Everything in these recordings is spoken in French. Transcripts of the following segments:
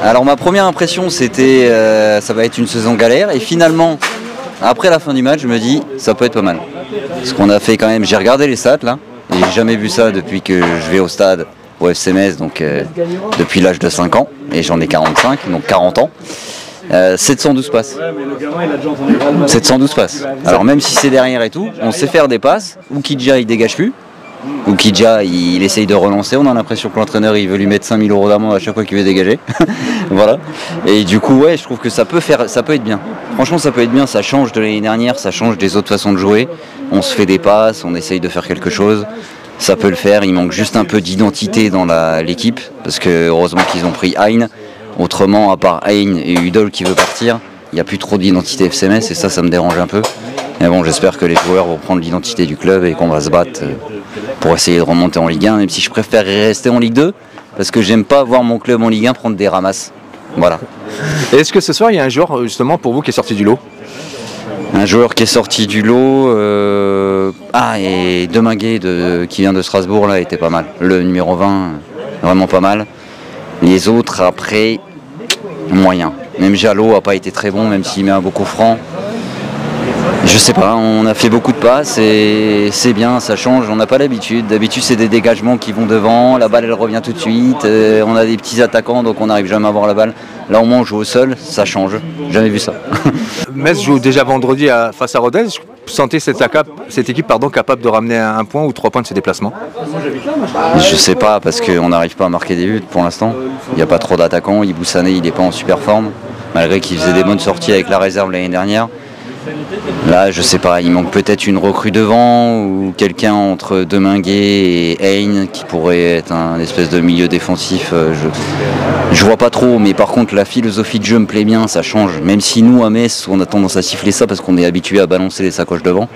Alors ma première impression c'était ça va être une saison galère et finalement après la fin du match je me dis ça peut être pas mal. Parce qu'on a fait quand même, j'ai regardé les stats là, et j'ai jamais vu ça depuis que je vais au stade au FC Metz, donc depuis l'âge de 5 ans et j'en ai 45, donc 40 ans. 712 passes. 712 passes. Alors même si c'est derrière et tout, on sait faire des passes, Oukidja il dégage plus. Oukidja il essaye de relancer, on a l'impression que l'entraîneur il veut lui mettre 5000 € d'amende à chaque fois qu'il veut dégager. Voilà. Et du coup ouais je trouve que ça peut être bien. Franchement ça peut être bien, ça change de l'année dernière, ça change des autres façons de jouer. On se fait des passes, on essaye de faire quelque chose. Ça peut le faire, il manque juste un peu d'identité dans l'équipe, parce que heureusement qu'ils ont pris Hein. Autrement, à part Hein et Udol qui veut partir, il n'y a plus trop d'identité FC Metz et ça me dérange un peu. Mais bon, j'espère que les joueurs vont prendre l'identité du club et qu'on va se battre pour essayer de remonter en Ligue 1, même si je préférerais rester en Ligue 2, parce que j'aime pas voir mon club en Ligue 1 prendre des ramasses. Voilà. Et est-ce que ce soir, il y a un joueur justement pour vous qui est sorti du lot? Un joueur qui est sorti du lot, et Deminguet qui vient de Strasbourg là était pas mal. Le numéro 20, vraiment pas mal. Les autres après, moyen. Même Jalot a pas été très bon, même s'il met un beau coup franc. Je sais pas, on a fait beaucoup de passes et c'est bien, ça change, on n'a pas l'habitude. D'habitude c'est des dégagements qui vont devant, la balle elle revient tout de suite, on a des petits attaquants donc on n'arrive jamais à avoir la balle. Là au moins on joue au sol, ça change, jamais vu ça. Metz joue déjà vendredi face à Rodez. Vous sentez cette équipe capable de ramener un point ou 3 points de ses déplacements? Je sais pas, parce qu'on n'arrive pas à marquer des buts pour l'instant. Il n'y a pas trop d'attaquants, Ibou Sané il n'est pas en super forme, malgré qu'il faisait des bonnes sorties avec la réserve l'année dernière. Là, je sais pas, il manque peut-être une recrue devant ou quelqu'un entre Deminguet et Hein qui pourrait être un espèce de milieu défensif. Je vois pas trop, mais par contre la philosophie de jeu me plaît bien, ça change. Même si nous à Metz, on a tendance à siffler ça parce qu'on est habitué à balancer les sacoches devant.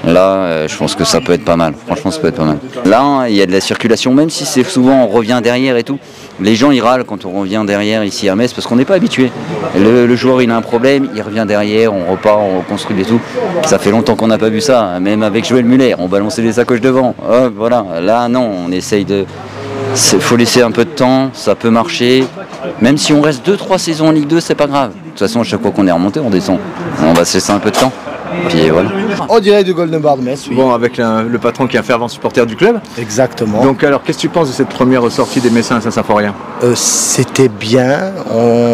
Là, je pense que ça peut être pas mal. Franchement, ça peut être pas mal. Là, il y a de la circulation, même si c'est souvent on revient derrière et tout. Les gens ils râlent quand on revient derrière ici à Metz parce qu'on n'est pas habitué. Le joueur il a un problème, il revient derrière, on repart, on reconstruit et tout. Ça fait longtemps qu'on n'a pas vu ça, même avec Joël Muller, on balançait les sacoches devant. Oh, voilà, là non, on essaye de. Il faut laisser un peu de temps, ça peut marcher. Même si on reste 2-3 saisons en Ligue 2, c'est pas grave. De toute façon, à chaque fois qu'on est remonté, on descend. On va se laisser un peu de temps. Puis voilà. On dirait du Golden Bar de Metz, oui. Bon, avec le patron qui est un fervent supporter du club. Exactement. Donc alors, qu'est-ce que tu penses de cette première sortie des Messins à Saint-Symphorien? C'était bien.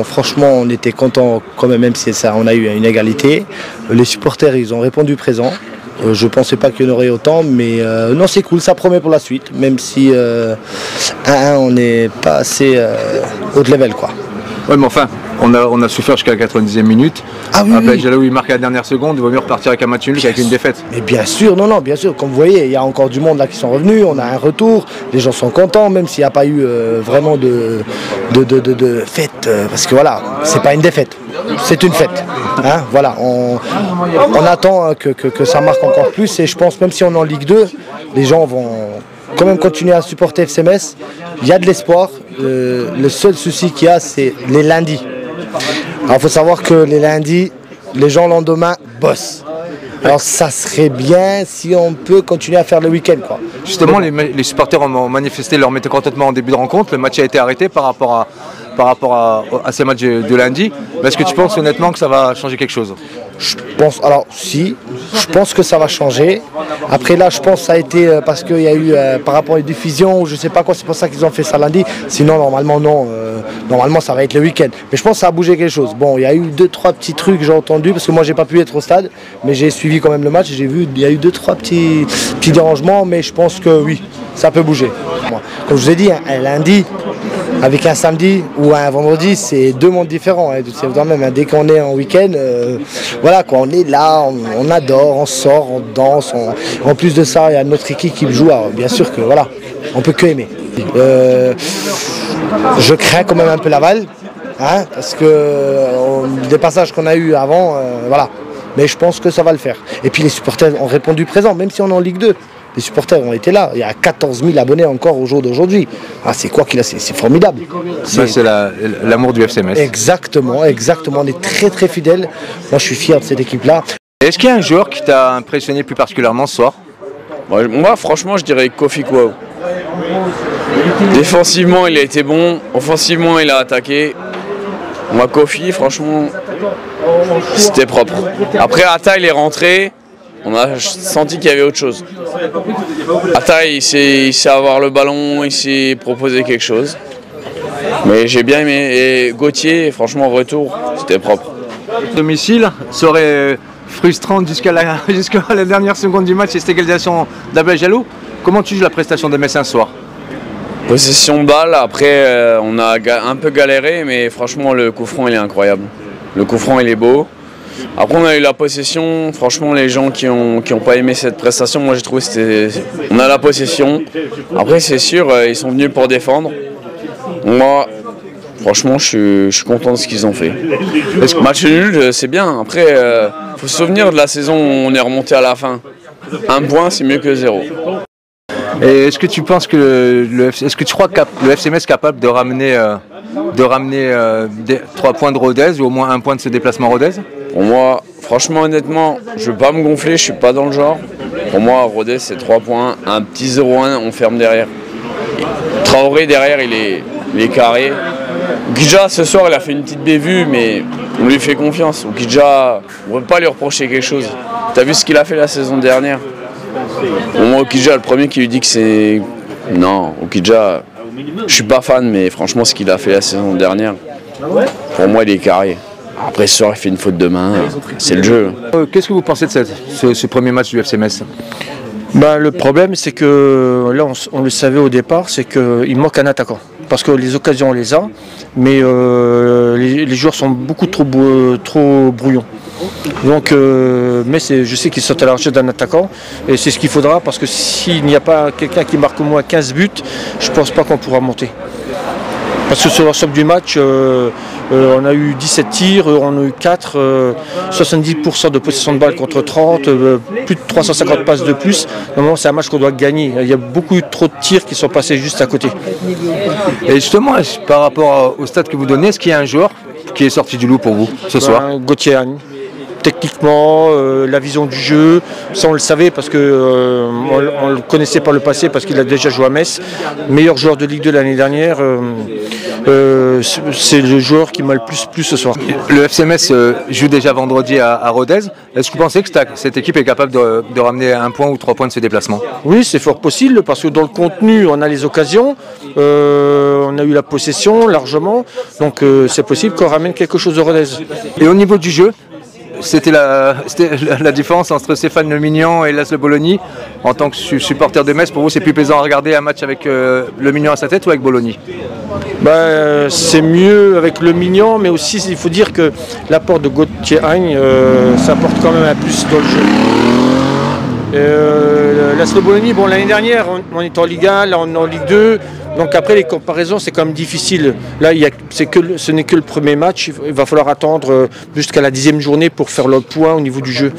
Franchement, on était contents quand même si on a eu une égalité. Les supporters, ils ont répondu présent. Je ne pensais pas qu'il y en aurait autant, mais non, c'est cool, ça promet pour la suite, même si 1-1, on n'est pas assez haut de level, quoi. Ouais, mais enfin, on a souffert jusqu'à la 90e minute. Ah oui, après, Jalou, il marque à la dernière seconde, il vaut mieux repartir avec un match nul qu'avec une défaite. Mais bien sûr, non, bien sûr. Comme vous voyez, il y a encore du monde là qui sont revenus, on a un retour, les gens sont contents, même s'il n'y a pas eu vraiment de fête, parce que voilà, c'est pas une défaite, c'est une fête. Hein, voilà, on attend que ça marque encore plus, et je pense même si on est en Ligue 2, les gens vont quand même continuer à supporter FC Metz. Il y a de l'espoir. Le seul souci qu'il y a, c'est les lundis. Alors il faut savoir que les lundis, les gens le lendemain bossent. Alors ça serait bien si on peut continuer à faire le week-end, quoi. Justement, les supporters ont manifesté leur mécontentement en début de rencontre. Le match a été arrêté par rapport à ces matchs de lundi. Mais est-ce que tu penses honnêtement que ça va changer quelque chose? Je pense que ça va changer. Après là, je pense que ça a été parce qu'il y a eu par rapport à une diffusion ou je sais pas quoi, c'est pour ça qu'ils ont fait ça lundi. Sinon, normalement, non. Normalement, ça va être le week-end. Mais je pense que ça a bougé quelque chose. Bon, il y a eu 2-3 petits trucs, j'ai entendu, parce que moi, j'ai pas pu être au stade, mais j'ai suivi quand même le match. J'ai vu, il y a eu 2-3 petits dérangements, mais je pense que oui, ça peut bouger. Comme je vous ai dit, un lundi avec un samedi ou un vendredi, c'est deux mondes différents. Hein. C'est quand même, hein, dès qu'on est en week-end, voilà quoi, on est là, on adore, on sort, on danse. En plus de ça, il y a notre équipe qui joue. Alors, bien sûr que voilà, on peut que aimer. Je crains quand même un peu Laval, hein, parce que des passages qu'on a eu avant, voilà. Mais je pense que ça va le faire. Et puis les supporters ont répondu présent, même si on est en Ligue 2. Les supporters ont été là. Il y a 14 000 abonnés encore au jour d'aujourd'hui. Ah, c'est quoi qu'il a, c'est formidable. C'est l'amour du FC Metz. Exactement. On est très très fidèles. Moi, je suis fier de cette équipe-là. Est-ce qu'il y a un joueur qui t'a impressionné plus particulièrement ce soir? Moi, franchement, je dirais Kofi Kouaou. Défensivement, il a été bon. Offensivement, il a attaqué. Moi, Kofi, franchement, c'était propre. Après, Atta, il est rentré. On a senti qu'il y avait autre chose. Atta, il sait avoir le ballon, il sait proposer quelque chose. Mais j'ai bien aimé. Et Gauthier, franchement, retour, c'était propre. Domicile serait frustrante jusqu'à la dernière seconde du match et cette égalisation d'Abel Jalou. Comment tu juges la prestation de Metz ce soir? Possession de balle, après on a un peu galéré, mais franchement le coup franc il est incroyable. Le coup franc il est beau. Après on a eu la possession, franchement les gens qui ont pas aimé cette prestation, moi j'ai trouvé que on a la possession. Après c'est sûr, ils sont venus pour défendre. Moi, franchement je suis content de ce qu'ils ont fait. Match nul c'est bien, après faut se souvenir de la saison où on est remonté à la fin. Un point c'est mieux que 0. Et est-ce que tu penses que est-ce que tu crois que le FC Metz est capable de ramener 3 points de Rodez ou au moins 1 point de ce déplacement Rodez? Pour moi, franchement honnêtement, je ne veux pas me gonfler, je suis pas dans le genre. Pour moi, Rodez c'est 3 points, un petit 0-1, on ferme derrière. Traoré derrière, il est carré. Oukidja ce soir il a fait une petite bévue, mais on lui fait confiance. Oukidja, on ne peut pas lui reprocher quelque chose. Tu as vu ce qu'il a fait la saison dernière? Pour moi, Oukidja, le premier qui lui dit que c'est... Non, Oukidja, je suis pas fan, mais franchement, ce qu'il a fait la saison dernière, pour moi, il est carré. Après, ce soir, il fait une faute de main, c'est le jeu. Qu'est-ce que vous pensez de ce premier match du FC Metz? Le problème, c'est que là, on le savait au départ, c'est qu'il manque un attaquant. Parce que les occasions, on les a, mais les joueurs sont beaucoup trop brouillons. Donc, mais je sais qu'ils sont à la recherche d'un attaquant et c'est ce qu'il faudra parce que s'il n'y a pas quelqu'un qui marque au moins 15 buts, je ne pense pas qu'on pourra monter. Parce que sur l'ensemble du match, on a eu 17 tirs, on a eu 4, 70% de possession de balle contre 30, plus de 350 passes de plus. Normalement, c'est un match qu'on doit gagner. Il y a beaucoup trop de tirs qui sont passés juste à côté. Et justement, par rapport au stade que vous donnez, est-ce qu'il y a un joueur qui est sorti du lot pour vous ce soir? Gauthier. Techniquement, la vision du jeu, ça on le savait parce qu'on le connaissait par le passé parce qu'il a déjà joué à Metz. Meilleur joueur de Ligue 2 l'année dernière, c'est le joueur qui m'a le plus plu ce soir. Le FC Metz joue déjà vendredi à Rodez. Est-ce que vous pensez que cette équipe est capable de ramener 1 point ou 3 points de ce déplacement? Oui, c'est fort possible parce que dans le contenu, on a les occasions, on a eu la possession largement, donc c'est possible qu'on ramène quelque chose de Rodez. Et au niveau du jeu, c'était la différence entre Stéphane Le Mignon et Laszlo Bologna. En tant que supporter de Metz, pour vous, c'est plus plaisant à regarder un match avec Le Mignon à sa tête ou avec Bologna? C'est mieux avec Le Mignon, mais aussi il faut dire que l'apport de Gauthier ça apporte quand même un plus dans le jeu. Laszlo Bologna, l'année dernière, on est en Ligue 1, là on est en Ligue 2. Donc après les comparaisons c'est quand même difficile. Là ce n'est que le premier match, il va falloir attendre jusqu'à la 10e journée pour faire le point au niveau du jeu.